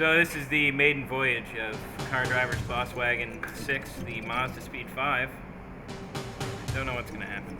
So this is the maiden voyage of Car Driver's Wagon VI, the Mazdaspeed 5. Don't know what's going to happen.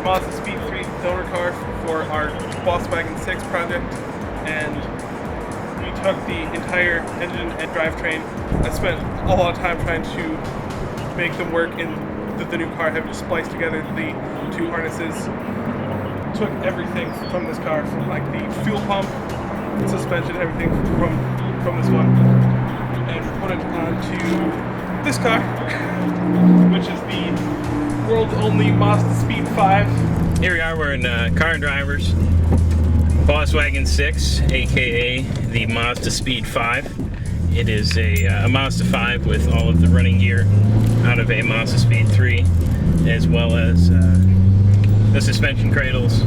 Mazdaspeed 3 donor car for our Wagon VI project, and we took the entire engine and drivetrain. I spent a lot of time trying to make them work in the new car, having to splice together the two harnesses. Took everything from this car, from like the fuel pump, suspension, everything from this one, and put it onto this car, which is the world's only Mazdaspeed 5. Here we are, we're in Car Driver's Wagon VI, aka the Mazdaspeed 5. It is a Mazda 5 with all of the running gear out of a Mazdaspeed 3, as well as the suspension cradles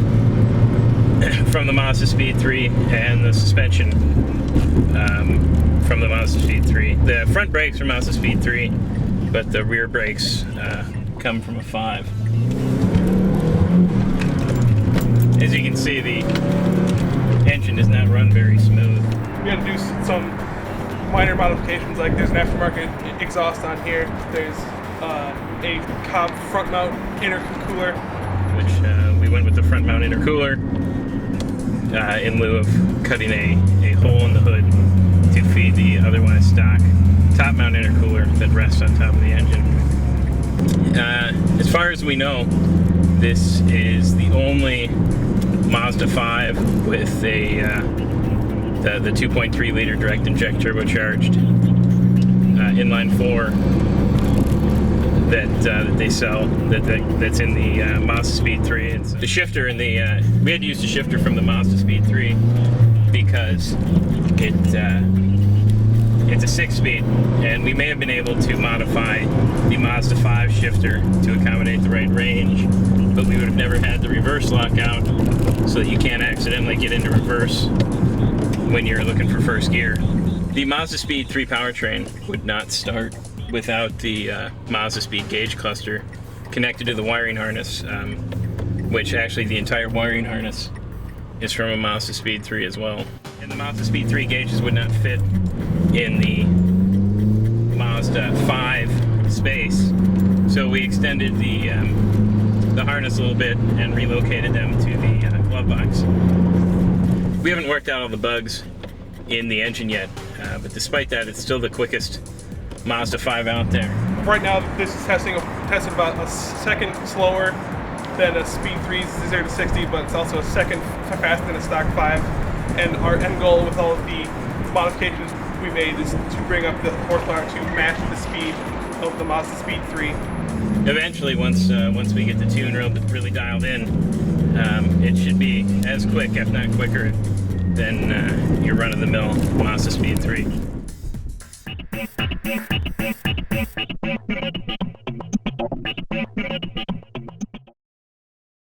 from the Mazdaspeed 3 and the suspension from the Mazdaspeed 3. The front brakes are Mazdaspeed 3, but the rear brakes come from a 5. As you can see, the engine does not run very smooth. We had to do some minor modifications, like there's an aftermarket exhaust on here, there's a Cobb front mount intercooler, which we went with the front mount intercooler in lieu of cutting a hole in the hood to feed the otherwise stock top mount intercooler that rests on top of the engine. As far as we know, this is the only Mazda 5 with the 2.3 liter direct inject turbocharged inline 4 that they sell, that's in the Mazdaspeed 3. It's the shifter in the we had used a shifter from the Mazdaspeed 3 because it's a 6-speed, and we may have been able to modify the Mazda 5 shifter to accommodate the right range, but we would have never had the reverse lockout, so that you can't accidentally get into reverse when you're looking for first gear. The Mazdaspeed 3 powertrain would not start without the Mazdaspeed gauge cluster connected to the wiring harness, which actually the entire wiring harness is from a Mazdaspeed 3 as well. And the Mazdaspeed 3 gauges would not fit in the Mazda 5 space, so we extended the harness a little bit and relocated them to the glove box. We haven't worked out all the bugs in the engine yet, but despite that, it's still the quickest Mazda 5 out there. Right now, this is tested about a second slower than a Speed 3's 0 to 60, but it's also a second faster than a stock 5. And our end goal with all of the modifications we made is to bring up the horsepower to match the speed of the Mazdaspeed 3. Eventually, once we get the tune really dialed in, it should be as quick, if not quicker, than your run-of-the-mill Mazdaspeed 3.